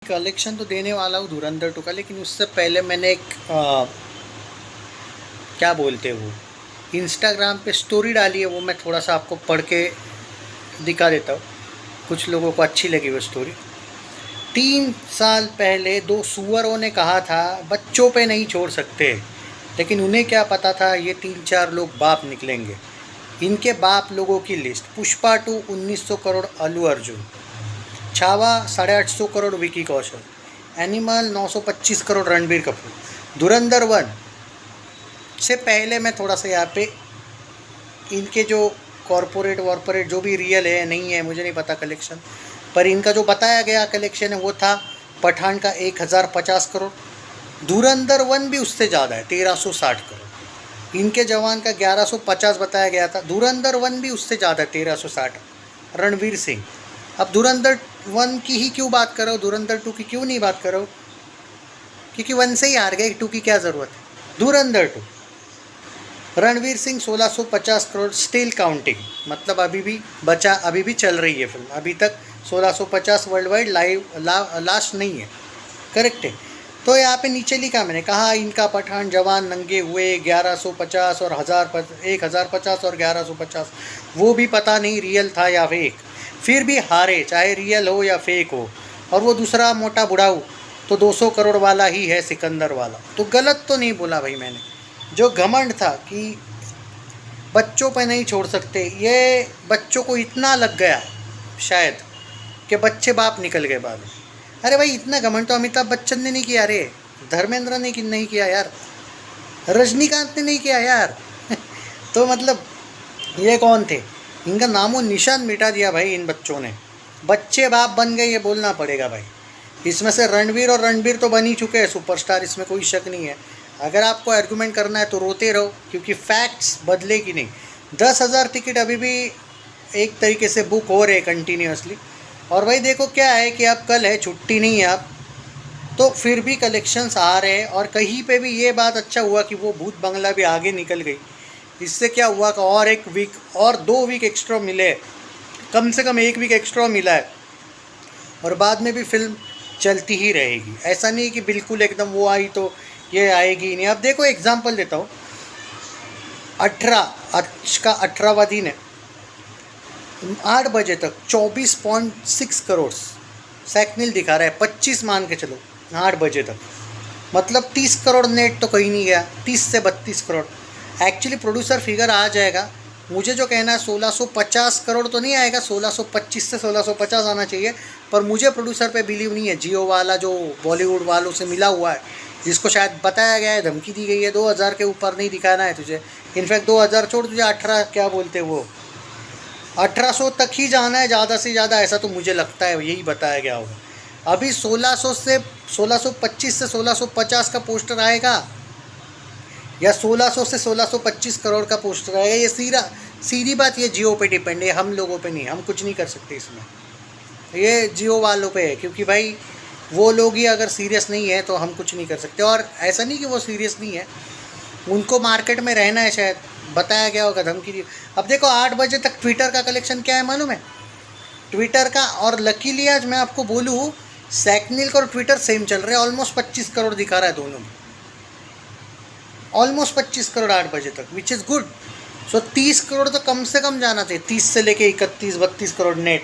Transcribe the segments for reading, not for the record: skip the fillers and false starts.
Collection तो देने वाला हूँ धुरंधर 2 का, लेकिन उससे पहले मैंने एक क्या बोलते हैं वो इंस्टाग्राम पे स्टोरी डाली है, वो मैं थोड़ा सा आपको पढ़ के दिखा देता हूँ। कुछ लोगों को अच्छी लगी वो स्टोरी। 3 साल पहले 2 सुअरों ने कहा था बच्चों पे नहीं छोड़ सकते, लेकिन उन्हें क्या पता था ये 3-4 लोग बाप निकलेंगे। इनके बाप लोगों की लिस्ट: पुष्पा 2 1900 करोड़ अल्लू अर्जुन, छावा 850 करोड़ विकी कौशल, एनिमल 925 करोड़ रणबीर कपूर। धुरंधर 1 से पहले मैं थोड़ा सा यहाँ पे इनके जो कॉरपोरेट जो भी रियल है नहीं है मुझे नहीं पता कलेक्शन, पर इनका जो बताया गया कलेक्शन है वो था पठान का 1050 करोड़, धुरंधर 1 भी उससे ज़्यादा है 1360 करोड़, इनके जवान का 1150 बताया गया था, धुरंधर 1 भी उससे ज़्यादा है 1360, रणवीर सिंह। अब धुरंधर 1 की ही क्यों बात कर रहा हूँ, धुरंधर 2 की क्यों नहीं बात कर रहा हूँ, क्योंकि 1 से ही हार गए, 2 की क्या ज़रूरत है। धुरंधर 2 रणवीर सिंह 1650 करोड़ स्टिल काउंटिंग, मतलब अभी भी बचा, अभी भी चल रही है फिल्म, अभी तक 1650 वर्ल्ड वाइड लास्ट नहीं है, करेक्ट है। तो यहाँ पे नीचे लिखा मैंने कहा इनका पठान जवान नंगे हुए 1150 और 1050 और 1150, वो भी पता नहीं रियल था या फेक, फिर भी हारे, चाहे रियल हो या फेक हो। और वो दूसरा मोटा बुढ़ाऊ तो 200 करोड़ वाला ही है, सिकंदर वाला। तो गलत तो नहीं बोला भाई मैंने, जो घमंड था कि बच्चों पे नहीं छोड़ सकते, ये बच्चों को इतना लग गया शायद कि बच्चे बाप निकल गए बाद में। अरे भाई इतना घमंड तो अमिताभ बच्चन ने नहीं किया, रे धर्मेंद्र ने नहीं किया यार, रजनीकांत ने नहीं किया यार तो मतलब ये कौन थे, इनका नामो निशान मिटा दिया भाई इन बच्चों ने, बच्चे बाप बन गए ये बोलना पड़ेगा भाई। इसमें से रणवीर और रणबीर तो बन ही चुके हैं सुपरस्टार, इसमें कोई शक नहीं है। अगर आपको आर्गूमेंट करना है तो रोते रहो, क्योंकि फैक्ट्स बदलेगी नहीं। 10,000 टिकट अभी भी एक तरीके से बुक हो रहे कंटिन्यूसली। और भाई देखो क्या है कि अब कल है, छुट्टी नहीं है अब, तो फिर भी कलेक्शंस आ रहे हैं। और कहीं पे भी ये बात अच्छा हुआ कि वो भूत बंगला भी आगे निकल गई। इससे क्या हुआ कि और 1 वीक और 2 वीक एक्स्ट्रा मिले, कम से कम 1 वीक एक्स्ट्रा मिला है, और बाद में भी फिल्म चलती ही रहेगी। ऐसा नहीं कि बिल्कुल एकदम वो आई तो ये आएगी नहीं। अब देखो एग्जांपल देता हूँ, 18 आज का 18वां दिन है, 8 बजे तक 24.6 करोड़ सैकनिल दिखा रहा है, 25 मान के चलो 8 बजे तक, मतलब 30 करोड़ नेट तो कहीं नहीं गया, 30 से 32 करोड़। एक्चुअली प्रोड्यूसर फिगर आ जाएगा, मुझे जो कहना है 1650 करोड़ तो नहीं आएगा, 1625 से 1650 आना चाहिए, पर मुझे प्रोड्यूसर पे बिलीव नहीं है। जियो वाला जो बॉलीवुड वालों से मिला हुआ है, जिसको शायद बताया गया है, धमकी दी गई है 2000 के ऊपर नहीं दिखाना है तुझे, इनफैक्ट 2000 छोड़, तुझे 18 क्या बोलते वो 1800 तक ही जाना है ज़्यादा से ज़्यादा, ऐसा तो मुझे लगता है यही बताया गया होगा। अभी 1600 से 1625 से 1650 का पोस्टर आएगा, या 1600 से 1625 करोड़ का पोस्टर आएगा, ये सीधी बात, ये जियो पे डिपेंड है, हम लोगों पे नहीं, हम कुछ नहीं कर सकते इसमें, ये जियो वालों पे है, क्योंकि भाई वो लोग ही अगर सीरियस नहीं है तो हम कुछ नहीं कर सकते। और ऐसा नहीं कि वो सीरियस नहीं है, उनको मार्केट में रहना है, शायद बताया गया होगा, धमकी दी। अब देखो 8 बजे तक ट्विटर का कलेक्शन क्या है मालूम है, ट्विटर का, और लकीली आज मैं आपको बोलूँ सैकनिल का और ट्विटर सेम चल रहे हैं, ऑलमोस्ट 25 करोड़ दिखा रहा है दोनों में, ऑलमोस्ट 25 करोड़ 8 बजे तक, विच इज़ गुड। सो 30 करोड़ तो कम से कम जाना चाहिए, 30 से लेके 31-32 करोड़ नेट।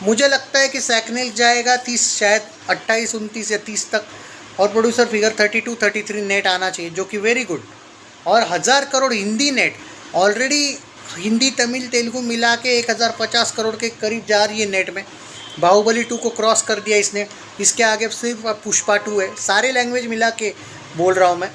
मुझे लगता है कि सैकनिल जाएगा 30, शायद 28, 29 या 30 तक, और प्रोड्यूसर फिगर 32-33 नेट आना चाहिए, जो कि वेरी गुड। और 1000 करोड़ हिंदी नेट, ऑलरेडी हिंदी तमिल तेलुगु मिला के 1050 करोड़ के करीब जा रही है नेट में। बाहुबली 2 को क्रॉस कर दिया इसने, इसके आगे सिर्फ पुष्पा 2 है, सारे लैंग्वेज मिला के बोल रहा हूँ मैं।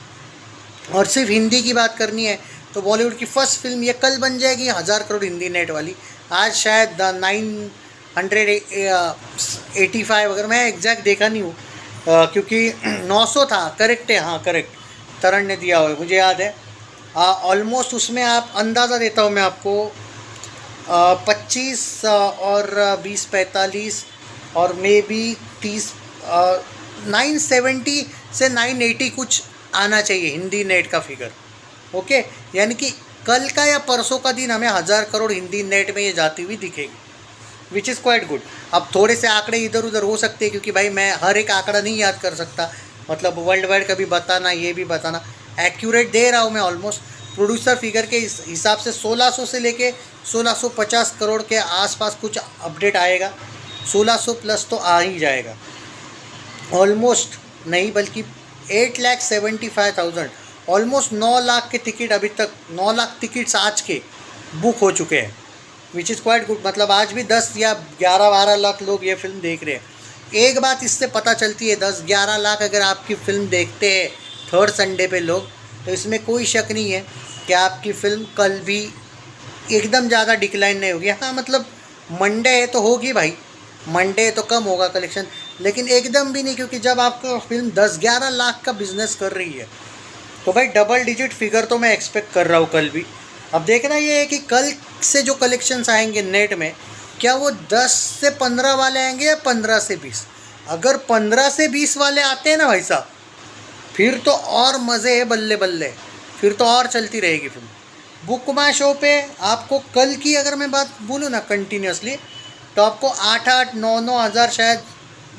और सिर्फ हिंदी की बात करनी है तो बॉलीवुड की फर्स्ट फिल्म ये कल बन जाएगी 1000 करोड़ हिंदी नेट वाली। आज शायद 985, अगर मैं एग्जैक्ट देखा नहीं हूँ, क्योंकि 900 था, करेक्ट है, हाँ करेक्ट, तरण ने दिया हुआ है मुझे याद है। ऑलमोस्ट उसमें आप अंदाज़ा देता हूँ मैं आपको, 25 और 20 45 और मे बी 30, 970 से 980 कुछ आना चाहिए हिंदी नेट का फिगर। ओके, यानी कि कल का या परसों का दिन हमें 1000 करोड़ हिंदी नेट में ये जाती हुई दिखेगी। Which is quite good. अब थोड़े से आंकड़े इधर उधर हो सकते हैं क्योंकि भाई मैं हर एक आंकड़ा नहीं याद कर सकता, मतलब वर्ल्ड वाइड का भी बताना, ये भी बताना, एक्यूरेट दे रहा हूँ मैं ऑलमोस्ट। प्रोड्यूसर फिगर के हिसाब से 1600 से लेके 1650 करोड़ के आसपास कुछ अपडेट आएगा। 1600 प्लस तो आ ही जाएगा ऑलमोस्ट, नहीं बल्कि 8,75,000, ऑलमोस्ट 9 लाख के टिकट अभी तक, 9 लाख टिकट्स आज के बुक हो चुके हैं, विच इज़ क्वाइट गुड। मतलब आज भी 10 या 11-12 लाख लोग ये फिल्म देख रहे हैं। एक बात इससे पता चलती है, 10-11 लाख अगर आपकी फ़िल्म देखते हैं थर्ड संडे पे लोग, तो इसमें कोई शक नहीं है कि आपकी फ़िल्म कल भी एकदम ज़्यादा डिक्लाइन नहीं होगी। हाँ मतलब मंडे है तो होगी भाई, मंडे है तो कम होगा कलेक्शन, लेकिन एकदम भी नहीं, क्योंकि जब आपको फिल्म 10-11 लाख का बिजनेस कर रही है तो भाई डबल डिजिट फिगर तो मैं एक्सपेक्ट कर रहा हूँ कल भी। अब देखना ये है कि कल से जो कलेक्शंस आएंगे नेट में, क्या वो 10 से 15 वाले आएंगे या 15 से 20। अगर 15 से 20 वाले आते हैं ना भाई साहब, फिर तो और मज़े है बल्ले बल्ले, फिर तो और चलती रहेगी फिल्म। बुक माई शो पे आपको कल की अगर मैं बात बोलूँ ना कंटिन्यूसली, तो आपको 8-9 हज़ार शायद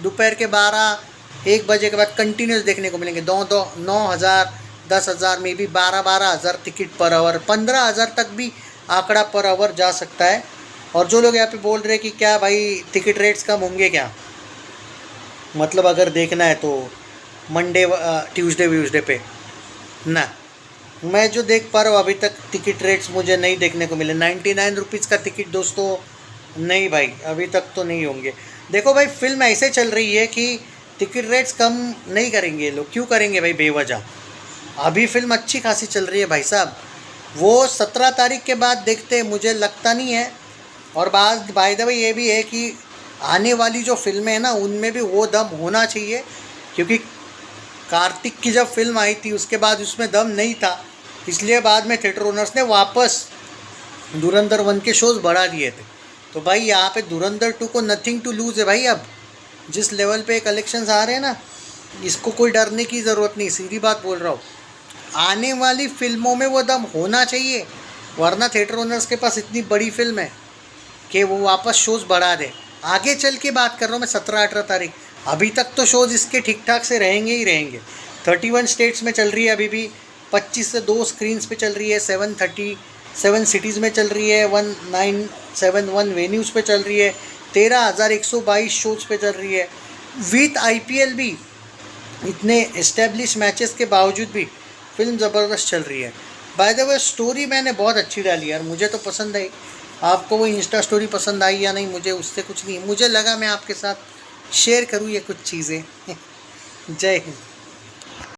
दोपहर के 12-1 बजे के बाद कंटिन्यूस देखने को मिलेंगे। 9 हज़ार, 10 हज़ार में भी 12 हज़ार टिकट पर आवर, 15 हज़ार तक भी आंकड़ा पर आवर जा सकता है। और जो लोग यहाँ पे बोल रहे हैं कि क्या भाई टिकट रेट्स कम होंगे क्या, मतलब अगर देखना है तो मंडे ट्यूसडे व्यूसडे पे ना, मैं जो देख पा रहा हूँ अभी तक टिकट रेट्स मुझे नहीं देखने को मिले। 99 रुपीज़ का टिकट दोस्तों, नहीं भाई अभी तक तो नहीं होंगे। देखो भाई फिल्म ऐसे चल रही है कि टिकट रेट्स कम नहीं करेंगे लोग, क्यों करेंगे भाई बेवजह। अभी फिल्म अच्छी खासी चल रही है भाई साहब, वो 17 तारीख के बाद देखते हैं, मुझे लगता नहीं है। और बात बाय द वे ये भी है कि आने वाली जो फिल्में हैं ना, उनमें भी वो दम होना चाहिए, क्योंकि कार्तिक की जब फिल्म आई थी उसके बाद उसमें दम नहीं था, इसलिए बाद में थिएटर ओनर्स ने वापस धुरंधर 1 के शोज़ बढ़ा दिए थे। तो भाई यहाँ पे धुरंधर 2 को नथिंग टू लूज़ है भाई। अब जिस लेवल पे कलेक्शंस आ रहे हैं ना, इसको कोई डरने की ज़रूरत नहीं, सीधी बात बोल रहा हूँ। आने वाली फिल्मों में वो दम होना चाहिए, वरना थिएटर ओनर्स के पास इतनी बड़ी फिल्म है कि वो वापस शोज़ बढ़ा दे। आगे चल के बात कर रहा हूँ मैं 17-18 तारीख, अभी तक तो शोज़ इसके ठीक ठाक से रहेंगे ही रहेंगे। 31 स्टेट्स में चल रही है अभी भी, 25 से 2 स्क्रीन्स पे चल रही है, 737 सिटीज़ में चल रही है, 1971 वेन्यूज़ पे चल रही है, 13,122 शोज़ पे चल रही है, विथ IPL भी। इतने इस्टेब्लिश मैचेस के बावजूद भी फिल्म ज़बरदस्त चल रही है। बाय द वे स्टोरी मैंने बहुत अच्छी डाली यार, मुझे तो पसंद आई। आपको वो इंस्टा स्टोरी पसंद आई या नहीं, मुझे उससे कुछ नहीं, मुझे लगा मैं आपके साथ शेयर करूँ ये कुछ चीज़ें। जय हिंद।